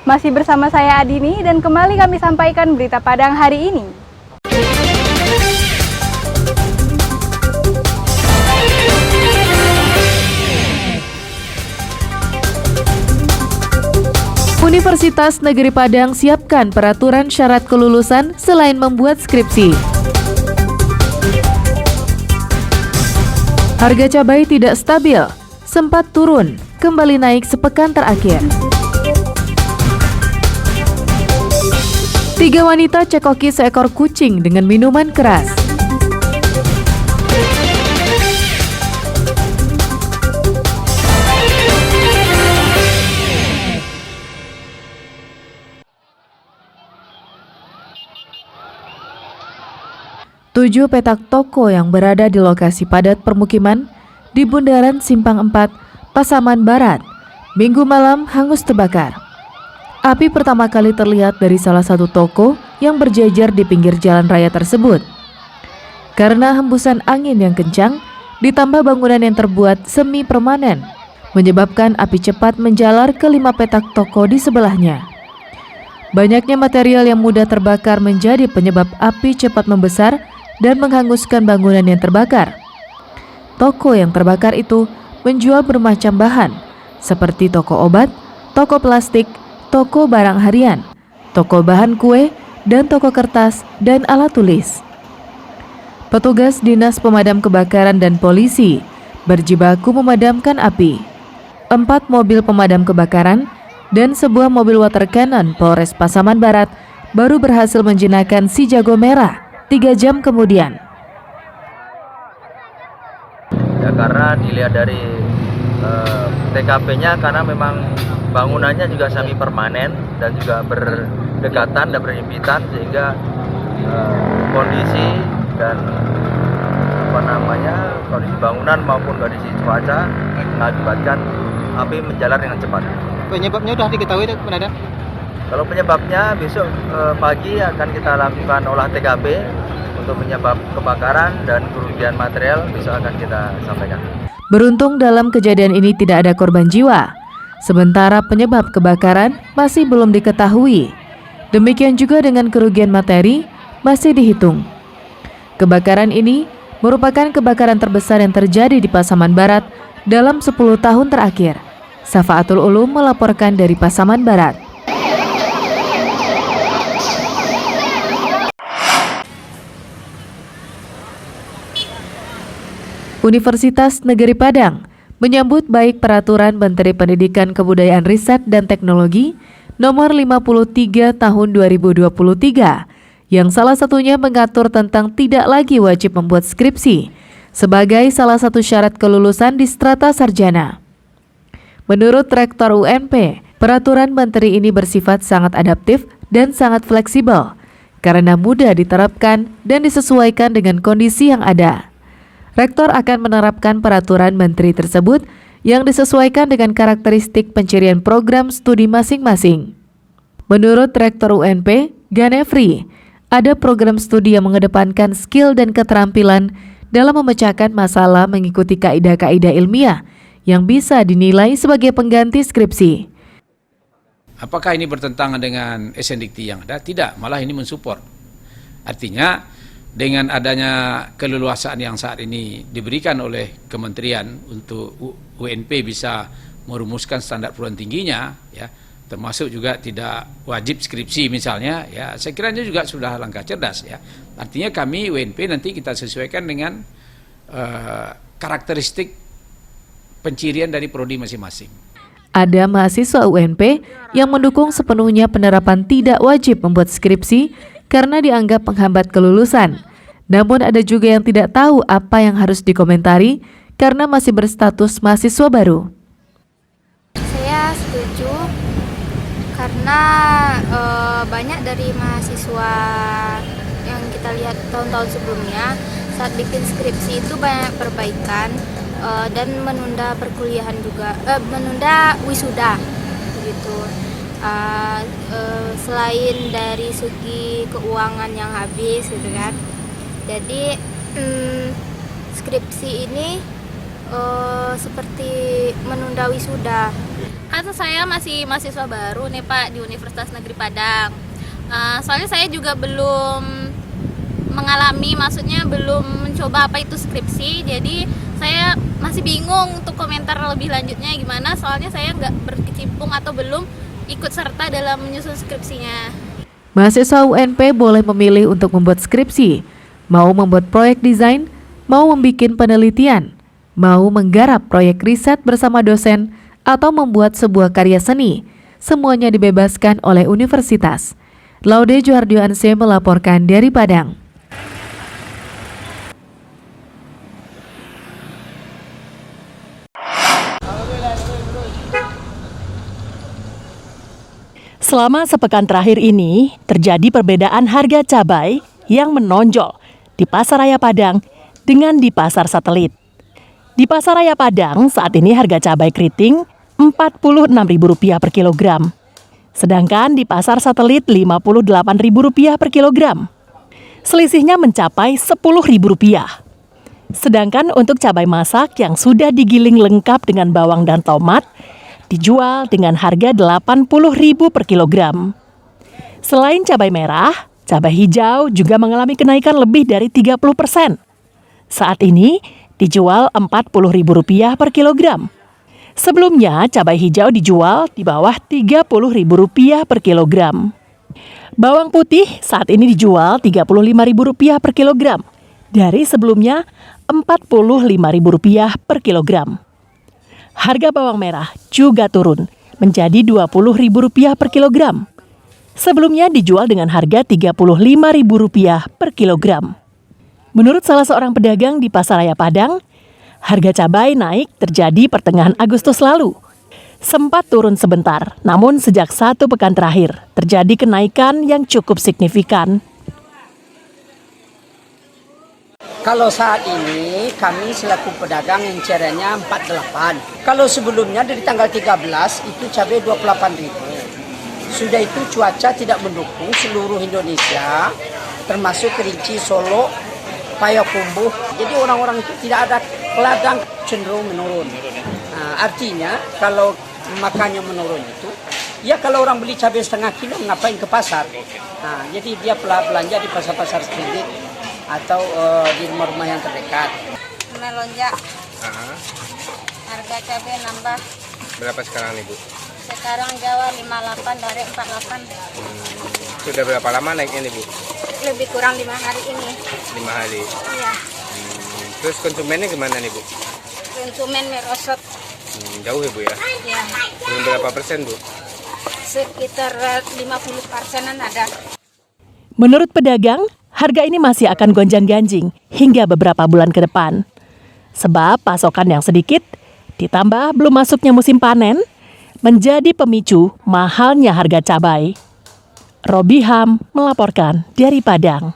Masih bersama saya Adini dan kembali kami sampaikan berita Padang hari ini. Universitas Negeri Padang siapkan peraturan syarat kelulusan selain membuat skripsi. Harga cabai tidak stabil, sempat turun, kembali naik sepekan terakhir. 3 wanita cekoki seekor kucing dengan minuman keras. Tujuh petak toko yang berada di lokasi padat permukiman di Bundaran Simpang 4, Pasaman Barat, Minggu malam hangus terbakar. Api pertama kali terlihat dari salah satu toko yang berjejer di pinggir jalan raya tersebut. Karena hembusan angin yang kencang, ditambah bangunan yang terbuat semi permanen, menyebabkan api cepat menjalar ke 5 petak toko di sebelahnya. Banyaknya material yang mudah terbakar menjadi penyebab api cepat membesar dan menghanguskan bangunan yang terbakar. Toko yang terbakar itu menjual bermacam bahan, seperti toko obat, toko plastik, toko barang harian, toko bahan kue, dan toko kertas dan alat tulis. Petugas Dinas Pemadam Kebakaran dan polisi berjibaku memadamkan api. 4 mobil pemadam kebakaran dan sebuah mobil water cannon Polres Pasaman Barat baru berhasil menjinakkan si jago merah 3 jam kemudian. Ya, karena dilihat dari TKP-nya, karena memang bangunannya juga semi permanen dan juga berdekatan dan berhimpitan, sehingga kondisi dan kondisi bangunan maupun kondisi cuaca mengakibatkan api menjalar dengan cepat. Penyebabnya sudah diketahui, Pak? Kalau penyebabnya besok pagi akan kita lakukan olah TKP untuk penyebab kebakaran dan kerugian material, besok akan kita sampaikan. Beruntung dalam kejadian ini tidak ada korban jiwa, sementara penyebab kebakaran masih belum diketahui. Demikian juga dengan kerugian materi masih dihitung. Kebakaran ini merupakan kebakaran terbesar yang terjadi di Pasaman Barat dalam 10 tahun terakhir. Safaatul Ulum melaporkan dari Pasaman Barat. Universitas Negeri Padang menyambut baik peraturan Menteri Pendidikan Kebudayaan Riset dan Teknologi nomor 53 tahun 2023 yang salah satunya mengatur tentang tidak lagi wajib membuat skripsi sebagai salah satu syarat kelulusan di strata sarjana. Menurut Rektor UNP, peraturan Menteri ini bersifat sangat adaptif dan sangat fleksibel karena mudah diterapkan dan disesuaikan dengan kondisi yang ada. Rektor akan menerapkan peraturan Menteri tersebut yang disesuaikan dengan karakteristik pencirian program studi masing-masing. Menurut Rektor UNP, Ganefri, ada program studi yang mengedepankan skill dan keterampilan dalam memecahkan masalah mengikuti kaidah-kaidah ilmiah yang bisa dinilai sebagai pengganti skripsi. Apakah ini bertentangan dengan SNDikti yang ada? Tidak, malah ini mensupport. Artinya, dengan adanya keleluasaan yang saat ini diberikan oleh Kementerian untuk UNP bisa merumuskan standar perguruan tingginya, ya, termasuk juga tidak wajib skripsi misalnya, ya, saya kira ini juga sudah langkah cerdas, ya. Artinya kami UNP nanti kita sesuaikan dengan karakteristik pencirian dari prodi masing-masing. Ada mahasiswa UNP yang mendukung sepenuhnya penerapan tidak wajib membuat skripsi karena dianggap menghambat kelulusan. Namun ada juga yang tidak tahu apa yang harus dikomentari karena masih berstatus mahasiswa baru. Saya setuju karena banyak dari mahasiswa yang kita lihat tahun-tahun sebelumnya saat bikin skripsi itu banyak perbaikan dan menunda perkuliahan juga, menunda wisuda begitu. Selain dari segi keuangan yang habis gitu kan, jadi skripsi ini seperti menunda wisuda. Kan saya masih mahasiswa baru nih Pak di Universitas Negeri Padang. Soalnya saya juga belum mengalami, maksudnya belum mencoba apa itu skripsi, jadi saya masih bingung untuk komentar lebih lanjutnya gimana, soalnya saya nggak berkecimpung atau belum ikut serta dalam menyusun skripsinya. Mahasiswa UNP boleh memilih untuk membuat skripsi, mau membuat proyek desain, mau membuat penelitian, mau menggarap proyek riset bersama dosen, atau membuat sebuah karya seni. Semuanya dibebaskan oleh universitas. Laude Juhardio Anse melaporkan dari Padang. Selama sepekan terakhir ini, terjadi perbedaan harga cabai yang menonjol di Pasar Raya Padang dengan di Pasar Satelit. Di Pasar Raya Padang, saat ini harga cabai keriting Rp46.000 per kilogram. Sedangkan di Pasar Satelit Rp58.000 per kilogram. Selisihnya mencapai Rp10.000. Sedangkan untuk cabai masak yang sudah digiling lengkap dengan bawang dan tomat, dijual dengan harga Rp80.000 per kilogram. Selain cabai merah, cabai hijau juga mengalami kenaikan lebih dari 30%. Saat ini dijual Rp40.000 per kilogram. Sebelumnya cabai hijau dijual di bawah Rp30.000 per kilogram. Bawang putih saat ini dijual Rp35.000 per kilogram. Dari sebelumnya Rp45.000 per kilogram. Harga bawang merah juga turun menjadi Rp20.000 per kilogram. Sebelumnya dijual dengan harga Rp35.000 per kilogram. Menurut salah seorang pedagang di Pasar Raya Padang, harga cabai naik terjadi pertengahan Agustus lalu. Sempat turun sebentar, namun sejak 1 pekan terakhir terjadi kenaikan yang cukup signifikan. Kalau saat ini kami selaku pedagang incerannya 48. Kalau sebelumnya dari tanggal 13 itu cabai 28.000. Sudah itu cuaca tidak mendukung seluruh Indonesia, termasuk Kerinci, Solo, Payakumbuh. Jadi orang-orang itu tidak ada ladang, cenderung menurun. Nah, artinya kalau makannya menurun itu, ya kalau orang beli cabai setengah kilo ngapain ke pasar? Nah, jadi dia belanja di pasar-pasar kredit atau di rumah-rumah yang terdekat. Melonjak. Harga cabai nambah. Berapa sekarang Ibu? Sekarang Jawa 58 dari 48. Sudah berapa lama naiknya nih Bu? Lebih kurang 5 hari ini. 5 hari. Iya. Terus konsumennya gimana nih Bu? Konsumen merosot. Jauh ya Bu ya? Iya. Berapa persen Bu? Sekitar 50%-an ada. Menurut pedagang, harga ini masih akan gonjang-ganjing hingga beberapa bulan ke depan. Sebab pasokan yang sedikit, ditambah belum masuknya musim panen, menjadi pemicu mahalnya harga cabai. Robi Ham melaporkan dari Padang.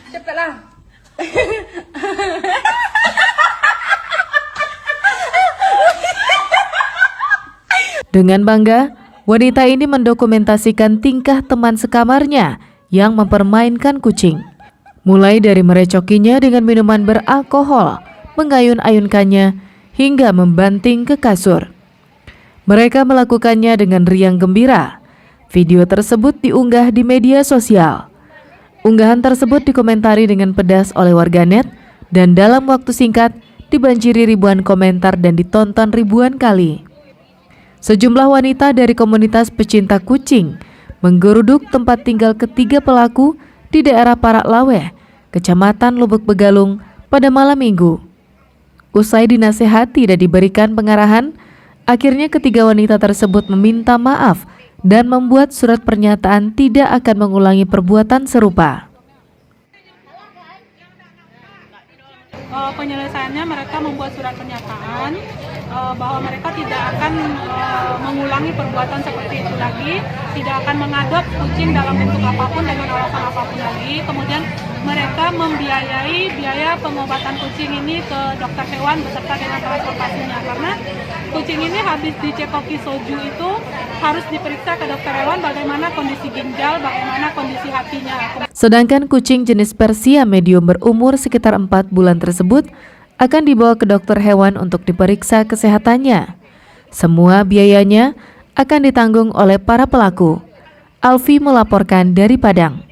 Cepatlah. Dengan bangga, wanita ini mendokumentasikan tingkah teman sekamarnya yang mempermainkan kucing. Mulai dari merecokinya dengan minuman beralkohol, mengayun-ayunkannya, hingga membanting ke kasur. Mereka melakukannya dengan riang gembira. Video tersebut diunggah di media sosial. Unggahan tersebut dikomentari dengan pedas oleh warganet dan dalam waktu singkat dibanjiri ribuan komentar dan ditonton ribuan kali. Sejumlah wanita dari komunitas pecinta kucing menggeruduk tempat tinggal ketiga pelaku di daerah Parak Laweh, Kecamatan Lubuk Begalung pada malam Minggu. Usai dinasehati dan diberikan pengarahan, akhirnya ketiga wanita tersebut meminta maaf dan membuat surat pernyataan tidak akan mengulangi perbuatan serupa. Penyelesaiannya mereka membuat surat pernyataan bahwa mereka tidak akan mengulangi perbuatan seperti itu lagi, tidak akan mengadop kucing dalam bentuk apapun dengan alasan apapun lagi. Kemudian mereka membiayai biaya pengobatan kucing ini ke dokter hewan beserta dengan transportasinya, karena kucing ini habis dicekoki soju itu harus diperiksa ke dokter hewan bagaimana kondisi ginjal, bagaimana kondisi hatinya. Sedangkan kucing jenis Persia medium berumur sekitar 4 bulan tersebut akan dibawa ke dokter hewan untuk diperiksa kesehatannya. Semua biayanya akan ditanggung oleh para pelaku. Alfi melaporkan dari Padang.